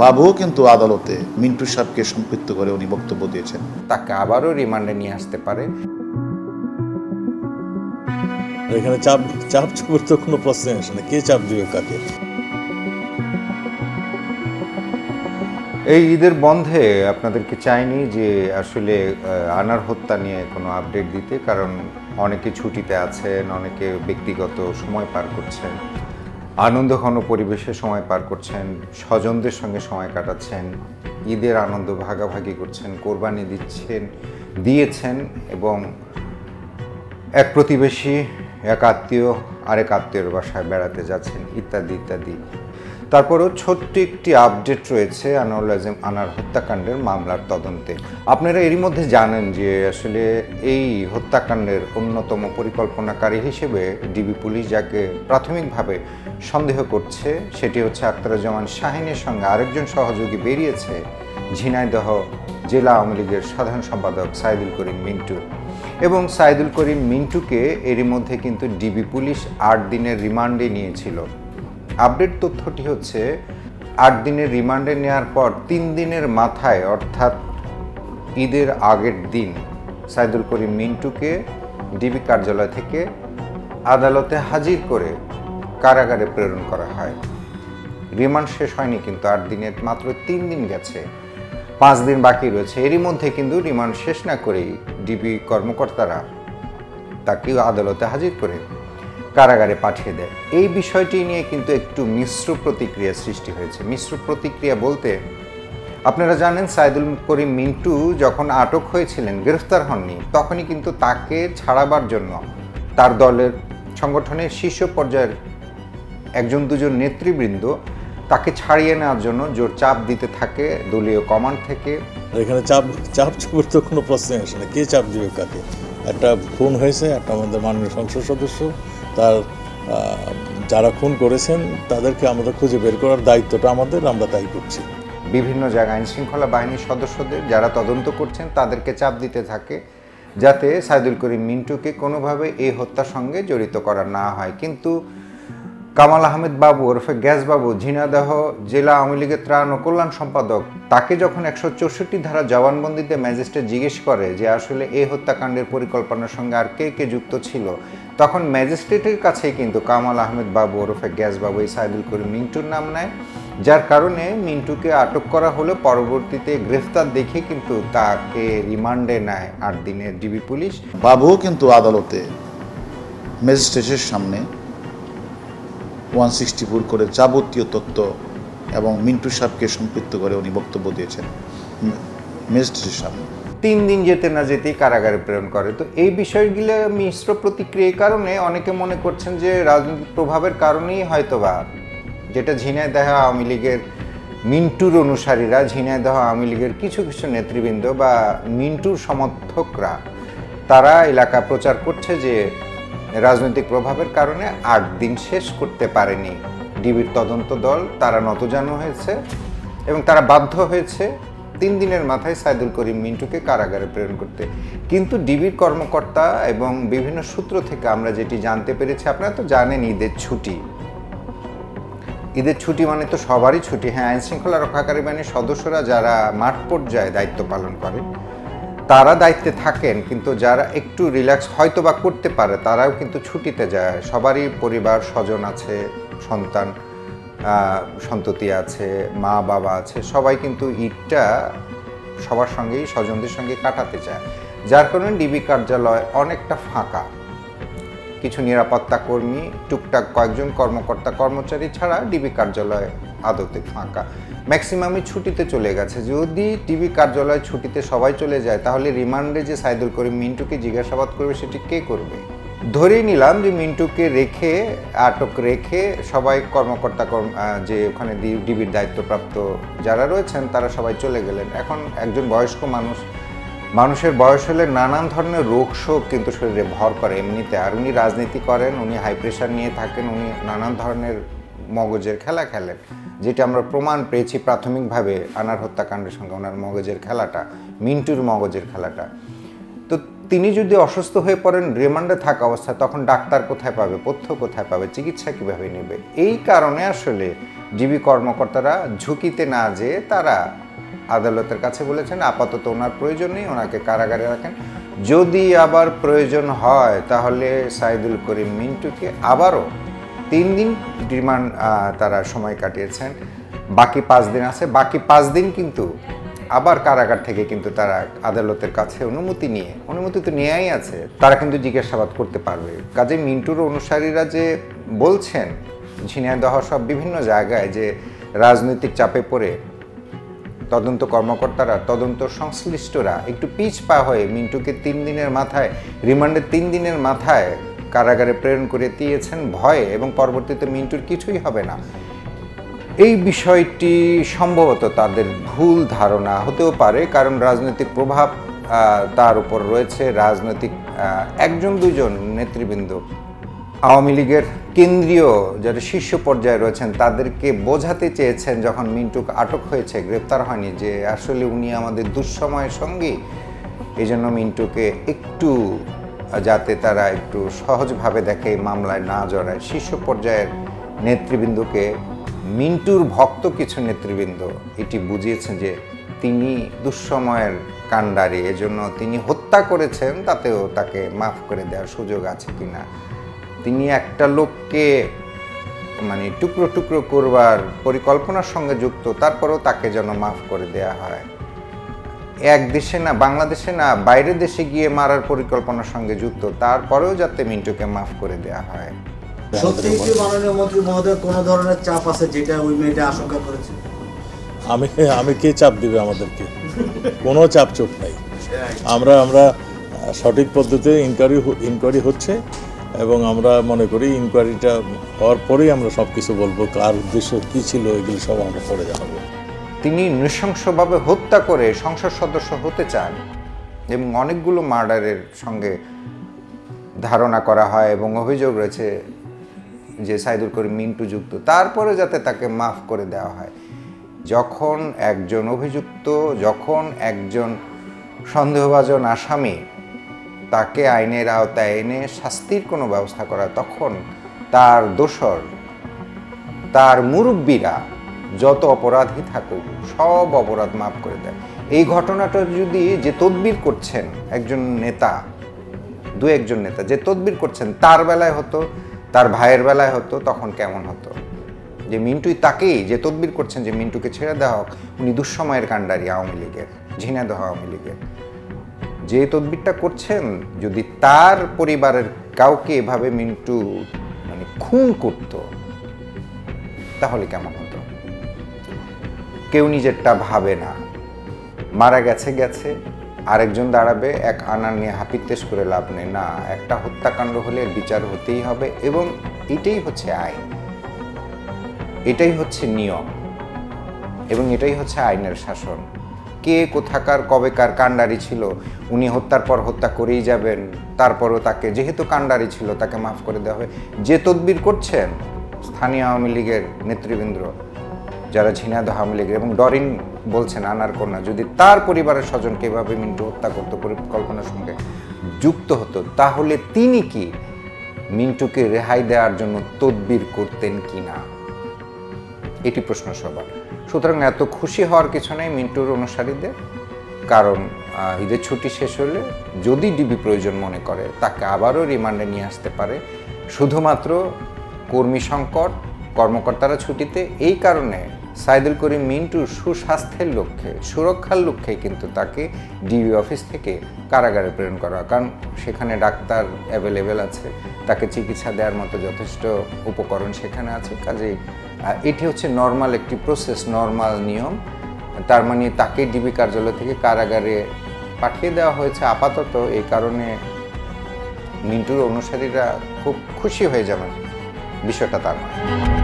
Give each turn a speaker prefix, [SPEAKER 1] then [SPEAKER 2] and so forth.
[SPEAKER 1] বাবুও কিন্তু আদালতে মিন্টু সাহেবকে সম্পৃক্ত করে উনি বক্তব্য দিয়েছেন।
[SPEAKER 2] তাকে আবারও রিমান্ডে নিয়ে আসতে পারে।
[SPEAKER 3] এখানে চাপ চাপ চুপের তো কোনো প্রশ্নই আসে না, কে চাপ দিবে কাকে।
[SPEAKER 2] এই ঈদের বন্ধে আপনাদেরকে চাইনি যে আসলে আনার হত্যা নিয়ে কোনো আপডেট দিতে, কারণ অনেকে ছুটিতে আছেন, অনেকে ব্যক্তিগত সময় পার করছেন, আনন্দঘন পরিবেশে সময় পার করছেন, স্বজনদের সঙ্গে সময় কাটাচ্ছেন, ঈদের আনন্দ ভাগাভাগি করছেন, কোরবানি দিয়েছেন এবং এক প্রতিবেশী এক আত্মীয় আরেক আত্মীয়র বাসায় বেড়াতে যাচ্ছেন ইত্যাদি ইত্যাদি। তারপরেও ছোট্ট একটি আপডেট রয়েছে আনোয়ারুল আজিম আনার হত্যাকাণ্ডের মামলার তদন্তে। আপনারা এরই মধ্যে জানেন যে আসলে এই হত্যাকাণ্ডের অন্যতম পরিকল্পনাকারী হিসেবে ডিবি পুলিশ যাকে প্রাথমিকভাবে সন্দেহ করছে সেটি হচ্ছে আখতারুজ্জামান শাহীনের সঙ্গে আরেকজন সহযোগী বেরিয়েছে ঝিনাইদহ জেলা আওয়ামী লীগের সাধারণ সম্পাদক সাইদুল করিম মিন্টু। এবং সাইদুল করিম মিন্টুকে এরই মধ্যে কিন্তু ডিবি পুলিশ 8 দিনের রিমান্ডে নিয়েছিল। আপডেট তথ্যটি হচ্ছে 8 দিনের রিমান্ডে নেওয়ার পর 3 দিনের মাথায় অর্থাৎ ঈদের আগের দিন সাইদুল করিম মিন্টুকে ডিবি কার্যালয় থেকে আদালতে হাজির করে কারাগারে প্রেরণ করা হয়। রিমান্ড শেষ হয়নি কিন্তু 8 দিনের মাত্র 3 দিন গেছে, 5 দিন বাকি রয়েছে। এরই মধ্যে কিন্তু রিমান্ড শেষ না করেই ডিবি কর্মকর্তারা তাকে আদালতে হাজির করে কারাগারে পাঠিয়ে দেয়। এই বিষয়টি নিয়ে কিন্তু একটু মিশ্র প্রতিক্রিয়া সৃষ্টি হয়েছে। মিশ্র প্রতিক্রিয়া বলতে আপনারা জানেন সাইদুল করিম মিন্টু যখন আটক হয়েছিলেন, গ্রেফতার হননি, তখনই কিন্তু তাকে ছাড়াবার জন্য তার দলের সংগঠনের শীর্ষ পর্যায়ের 1-2 নেতৃবৃন্দ তাকে ছাড়িয়ে নেওয়ার জন্য জোর চাপ দিতে থাকে দলীয় কমান্ড থেকে।
[SPEAKER 3] এখানে চাপ চাপ চুপের তো কোনো প্রশ্নই আসে না, কে চাপ দিবে কাকে। একটা খুন হয়েছে, একটা আমাদের মাননীয় সংসদ সদস্য, তার যারা খুন করেছেন তাদেরকে আমাদের খুঁজে বের করার দায়িত্বটা আমাদের, আমরা তাই করছি।
[SPEAKER 2] বিভিন্ন জায়গায় আইনশৃঙ্খলা বাহিনীর সদস্যদের যারা তদন্ত করছেন তাদেরকে চাপ দিতে থাকে যাতে সাইদুল করিম মিন্টুকে কোনোভাবে এই হত্যার সঙ্গে জড়িত করা না হয়। কিন্তু কামাল আহমেদ বাবু ওরফে গ্যাস বাবু, ঝিনাইদহ জেলা আওয়ামী লীগের ত্রাণ ও কল্যাণ সম্পাদক, তাকে যখন 164 ধারা জবানবন্দিতে ম্যাজিস্ট্রেট জিজ্ঞেস করে যে আসলে এই হত্যাকাণ্ডের পরিকল্পনার সঙ্গে আর কে কে যুক্ত ছিল, তখন ম্যাজিস্ট্রেটের কাছেই কিন্তু কামাল আহমেদ বাবু ওরফে গ্যাস বাবু এই সাইদুল করিম মিন্টুর নাম নেয়, যার কারণে মিন্টুকে আটক করা হলে পরবর্তীতে গ্রেফতার দেখে কিন্তু তাকে রিমান্ডে নেয় 8 দিনের ডিবি পুলিশ।
[SPEAKER 1] বাবুও কিন্তু আদালতে ম্যাজিস্ট্রেটের সামনে 164 করে যাবতীয় তথ্য এবং মিন্টু সাহেবকে সম্পৃক্ত করে উনি বক্তব্য দিয়েছেন ম্যাজিস্ট্রেটের সামনে।
[SPEAKER 2] 3 দিন যেতে না যেতেই কারাগারে প্রেরণ করে। তো এই বিষয়গুলো মিশ্র প্রতিক্রিয়ার কারণে অনেকে মনে করছেন যে রাজনৈতিক প্রভাবের কারণেই হয়তোবা, যেটা ঝিনাইদহ আওয়ামী লীগের মিন্টুর অনুসারীরা, ঝিনাইদহ আওয়ামী লীগের কিছু কিছু নেতৃবৃন্দ বা মিন্টুর সমর্থকরা তারা এলাকা প্রচার করছে যে রাজনৈতিক প্রভাবের কারণে 8 দিন শেষ করতে পারেনি ডিবির তদন্ত দল, তারা নতজানু হয়েছে এবং তারা বাধ্য হয়েছে 3 দিনের মাথায় সাইদুল করিম মিন্টুকে কারাগারে প্রেরণ করতে। কিন্তু ডিবির কর্মকর্তা এবং বিভিন্ন সূত্র থেকে আমরা যেটি জানতে পেরেছি, আপনারা তো জানেন ঈদের ছুটি, ঈদের ছুটি মানে তো সবারই ছুটি। হ্যাঁ, আইনশৃঙ্খলা রক্ষাকারী বাহিনীর সদস্যরা যারা মাঠ পর্যায়ে দায়িত্ব পালন করে তারা দায়িত্বে থাকেন, কিন্তু যারা একটু রিল্যাক্স হয়তো বা করতে পারে তারাও কিন্তু ছুটিতে যায়। সবারই পরিবার স্বজন আছে, সন্তান সন্ততি আছে, মা বাবা আছে, সবাই কিন্তু ঈদটা সবার সঙ্গেই স্বজনদের সঙ্গে কাটাতে চায়, যার কারণে ডিবি কার্যালয় অনেকটা ফাঁকা। কিছু নিরাপত্তা কর্মী, টুকটাক কয়েকজন কর্মকর্তা কর্মচারী ছাড়া ডিবি কার্যালয় আদতে ফাঁকা, ম্যাক্সিমামই ছুটিতে চলে গেছে। যদি ডিবি কার্যালয় ছুটিতে সবাই চলে যায় তাহলে রিমান্ডে যে সাইদুল করিম মিন্টুকে জিজ্ঞাসাবাদ করবে সেটি কে করবে? ধরেই নিলাম যে মিন্টুকে রেখে, আটক রেখে সবাই কর্মকর্তা যে ওখানে ডিবির দায়িত্বপ্রাপ্ত যারা রয়েছেন তারা সবাই চলে গেলেন। এখন একজন বয়স্ক মানুষের বয়স হলে নানান ধরনের রোগ শোক কিন্তু শরীরে ভর করে এমনিতে, আর উনি রাজনীতি করেন, উনি হাই প্রেশার নিয়ে থাকেন, উনি নানান ধরনের মগজের খেলা খেলেন, যেটা আমরা প্রমাণ পেয়েছি প্রাথমিকভাবে আনার হত্যাকাণ্ডের সঙ্গে ওনার মগজের খেলাটা, মিন্টুর মগজের খেলাটা। তো তিনি যদি অসুস্থ হয়ে পড়েন রিমান্ডে থাকা অবস্থায়, তখন ডাক্তার কোথায় পাবে, পথ্য কোথায় পাবে, চিকিৎসা কীভাবে নেবে? এই কারণে আসলে ডিবি কর্মকর্তারা ঝুঁকিতে না যেয়ে তারা আদালতের কাছে বলেছেন আপাতত ওনার প্রয়োজন নেই, ওনাকে কারাগারে রাখেন। যদি আবার প্রয়োজন হয় তাহলে সাইদুল করিম মিন্টুকে আবারও 3 দিন রিমান্ড তারা সময় কাটিয়েছেন। বাকি 5 দিন আছে, বাকি 5 দিন কিন্তু আবার কারাগার থেকে কিন্তু তারা আদালতের কাছে অনুমতি তো নেয়াই আছে, তারা কিন্তু জিজ্ঞাসাবাদ করতে পারবে। কাজে মিন্টুর অনুসারীরা যে বলছেন ঝিনাইদহ সব বিভিন্ন জায়গায় যে রাজনৈতিক চাপে পড়ে তদন্ত কর্মকর্তারা, তদন্ত সংশ্লিষ্টরা একটু পিছপা হয়ে মিন্টুকে 3 দিনের মাথায় রিমান্ডে 3 দিনের মাথায় কারাগারে প্রেরণ করে দিয়েছেন ভয়ে, এবং পরবর্তীতে মিন্টুর কিছুই হবে না, এই বিষয়টি সম্ভবত তাদের ভুল ধারণা হতেও পারে। কারণ রাজনৈতিক প্রভাব তার উপর রয়েছে, রাজনৈতিক 1-2জন নেতৃবৃন্দ আওয়ামী লীগের কেন্দ্রীয় যারা শীর্ষ পর্যায়ে রয়েছেন তাদেরকে বোঝাতে চেয়েছেন যখন মিন্টু আটক হয়েছে, গ্রেপ্তার হয়নি, যে আসলে উনি আমাদের দুঃসময়ের সঙ্গী, এই জন্য মিন্টুকে একটু যাতে তারা একটু সহজভাবে দেখে মামলায় না জড়ায়, শীর্ষ পর্যায়ের নেতৃবৃন্দকে মিন্টুর ভক্ত কিছু নেতৃবৃন্দ এটি বুঝিয়েছেন যে তিনি দুঃসময়ের কাণ্ডারি, এজন্য তিনি হত্যা করেছেন, তাতেও তাকে মাফ করে দেওয়ার সুযোগ আছে কিনা। তিনি একটা লোককে মানে টুকরো টুকরো করবার পরিকল্পনার সঙ্গে যুক্ত, তারপরেও তাকে যেন মাফ করে দেয়া হয়। এক দেশে না, বাংলাদেশে না, বাইরের দেশে গিয়ে মারার পরিকল্পনার সঙ্গে যুক্ত, তারপরেও যাতে মিন্টুকে মাফ করে দেয়া হয়।
[SPEAKER 4] সত্যি কি মাননীয় মন্ত্রী মহোদয় কোনো ধরনের চাপ আছে যেটা ওই মেয়েটা আশঙ্কা করেছে?
[SPEAKER 3] আমি কে চাপ দিবে আমাদেরকে? কোনো চাপ চোপ নাই। আমরা সঠিক পদ্ধতিতে ইনকোয়ারি হচ্ছে, এবং আমরা মনে করি ইনকোয়ারিটা হওয়ার পরেই আমরা সব কিছু বলবো, কার উদ্দেশ্য কী ছিল এগুলো সব আমরা পড়ে জানাবো।
[SPEAKER 2] তিনি নৃশংসভাবে হত্যা করে সংসদ সদস্য হতে চান, এবং অনেকগুলো মার্ডারের সঙ্গে ধারণা করা হয় এবং অভিযোগ রয়েছে যে সাইদুল করিম মিন্টু যুক্ত, তারপরে যাতে তাকে মাফ করে দেওয়া হয়। যখন একজন অভিযুক্ত, যখন একজন সন্দেহভাজন আসামি, তাকে আইনের আওতায় এনে শাস্তির কোনো ব্যবস্থা করা, তখন তার দোসর, তার মুরব্বীরা যত অপরাধী থাকুক সব অপরাধ মাফ করে দেয়। এই ঘটনাটা যদি যে তদবির করছেন একজন নেতা, 2-1জন নেতা যে তদবির করছেন, তার বেলায় হতো, তার ভাইয়ের বেলায় হতো, তখন কেমন হতো? যে মিন্টুই তাকেই যে তদবির করছেন যে মিন্টুকে ছেড়ে দেওয়া হোক, উনি দুঃসময়ের কাণ্ডারি আওয়ামী লীগের, ঝিনাইদহ আওয়ামী লীগের, যে তদবিরটা করছেন, যদি তার পরিবারের কাউকে এভাবে মিন্টু মানে খুন করত, তাহলে কেমন হতো? কেউ নিজেরটা ভাবে না, মারা গেছে, আরেকজন দাঁড়াবে, এক আনা নিয়ে হাপিত্তেশ করে লাভ নেই। না, একটা হত্যাকাণ্ড হলে বিচার হতেই হবে, এবং এটাই হচ্ছে আইন, এটাই হচ্ছে নিয়ম, এবং এটাই হচ্ছে আইনের শাসন। কে কোথাকার কবেকার কাণ্ডারি ছিল, উনি হত্যার পর হত্যা করেই যাবেন, তারপরও তাকে যেহেতু কাণ্ডারি ছিল তাকে মাফ করে দেওয়া হবে। যে তদবির করছেন স্থানীয় আওয়ামী লীগের নেতৃবৃন্দ, যারা ঝিনাইদহ আওয়ামী লীগের, এবং ডরিন বলছেন আনার কন্যা, যদি তার পরিবারের স্বজনকে এভাবে মিন্টু হত্যা করতো, পরিকল্পনার সঙ্গে যুক্ত হতো, তাহলে তিনি কি মিন্টুকে রেহাই দেওয়ার জন্য তদবির করতেন কিনা, এটি প্রশ্ন সবার। সুতরাং এত খুশি হওয়ার কিছু নেই মিন্টুর অনুসারীদের, কারণ ঈদের ছুটি শেষ হলে যদি ডিবি প্রয়োজন মনে করে তাকে আবারও রিমান্ডে নিয়ে আসতে পারে। শুধুমাত্র কর্মী সংকট, কর্মকর্তারা ছুটিতে, এই কারণে সাইদুল করিম মিন্টুর সুস্বাস্থ্যের লক্ষ্যে, সুরক্ষার লক্ষ্যে কিন্তু তাকে ডিবি অফিস থেকে কারাগারে প্রেরণ করা, কারণ সেখানে ডাক্তার অ্যাভেলেবেল আছে, তাকে চিকিৎসা দেওয়ার মতো যথেষ্ট উপকরণ সেখানে আছে। কাজেই এটি হচ্ছে নর্মাল একটি প্রসেস, নর্মাল নিয়ম। তার মানে তাকে ডিবি কার্যালয় থেকে কারাগারে পাঠিয়ে দেওয়া হয়েছে আপাতত। এই কারণে মিন্টুর অনুসারীরা খুব খুশি হয়ে যাবেন, বিষয়টা তার নয়।